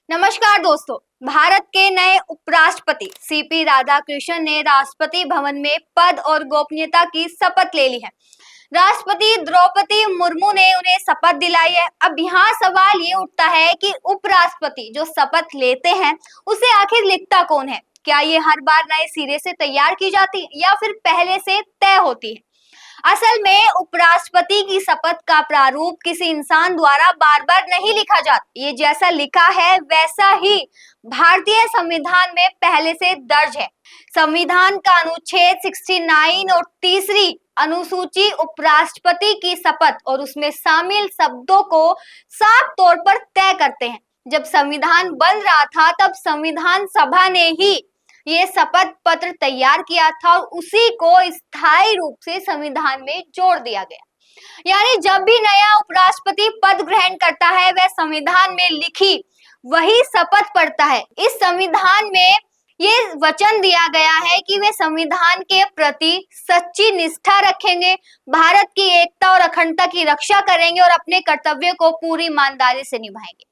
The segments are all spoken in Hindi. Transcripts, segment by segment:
नमस्कार दोस्तों। भारत के नए उपराष्ट्रपति सीपी राधाकृष्णन ने राष्ट्रपति भवन में पद और गोपनीयता की शपथ ले ली है। राष्ट्रपति द्रौपदी मुर्मू ने उन्हें शपथ दिलाई है। अब यहाँ सवाल ये उठता है कि उपराष्ट्रपति जो शपथ लेते हैं उसे आखिर लिखता कौन है? क्या ये हर बार नए सिरे से तैयार की जाती है या फिर पहले से तय होती है? असल में उपराष्ट्रपति की शपथ का प्रारूप किसी इंसान द्वारा बार बार नहीं लिखा जाता। ये जैसा लिखा है वैसा ही भारतीय संविधान में पहले से दर्ज है। संविधान का अनुच्छेद 69 और तीसरी अनुसूची उपराष्ट्रपति की शपथ और उसमें शामिल शब्दों को साफ तौर पर तय करते हैं। जब संविधान बन रहा था तब संविधान सभा ने ही ये शपथ पत्र तैयार किया था और उसी को स्थायी रूप से संविधान में जोड़ दिया गया। यानी जब भी नया उपराष्ट्रपति पद ग्रहण करता है वह संविधान में लिखी वही शपथ पढ़ता है। इस संविधान में ये वचन दिया गया है कि वे संविधान के प्रति सच्ची निष्ठा रखेंगे, भारत की एकता और अखंडता की रक्षा करेंगे और अपने कर्तव्य को पूरी ईमानदारी से निभाएंगे।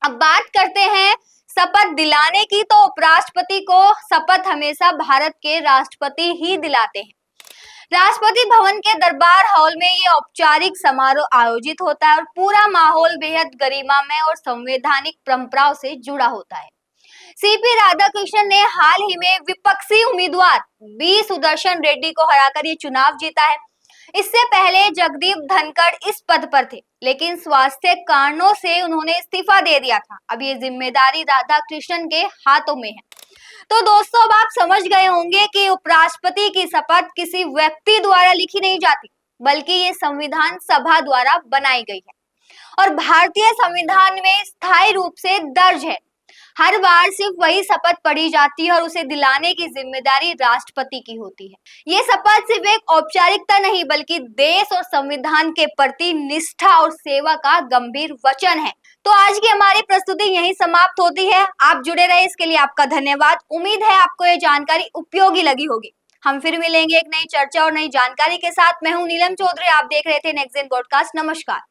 अब बात करते हैं शपथ दिलाने की, तो उपराष्ट्रपति को शपथ हमेशा भारत के राष्ट्रपति ही दिलाते हैं। राष्ट्रपति भवन के दरबार हॉल में ये औपचारिक समारोह आयोजित होता है और पूरा माहौल बेहद गरिमामय और संवैधानिक परंपराओं से जुड़ा होता है। सीपी राधाकृष्णन ने हाल ही में विपक्षी उम्मीदवार बी सुदर्शन रेड्डी को हराकर ये चुनाव जीता है। इससे पहले जगदीप धनखड़ इस पद पर थे, लेकिन स्वास्थ्य कारणों से उन्होंने इस्तीफा दे दिया था। अब ये जिम्मेदारी राधाकृष्णन के हाथों में है। तो दोस्तों, अब आप समझ गए होंगे कि उपराष्ट्रपति की शपथ किसी व्यक्ति द्वारा लिखी नहीं जाती, बल्कि ये संविधान सभा द्वारा बनाई गई है और भारतीय संविधान में स्थायी रूप से दर्ज है। हर बार सिर्फ वही शपथ पढ़ी जाती है और उसे दिलाने की जिम्मेदारी राष्ट्रपति की होती है। ये शपथ सिर्फ एक औपचारिकता नहीं बल्कि देश और संविधान के प्रति निष्ठा और सेवा का गंभीर वचन है। तो आज की हमारी प्रस्तुति यहीं समाप्त होती है। आप जुड़े रहे इसके लिए आपका धन्यवाद। उम्मीद है आपको ये जानकारी उपयोगी लगी होगी। हम फिर मिलेंगे एक नई चर्चा और नई जानकारी के साथ। मैं हूँ नीलम चौधरी, आप देख रहे थे नेक्स्ट जेन पॉडकास्ट। नमस्कार।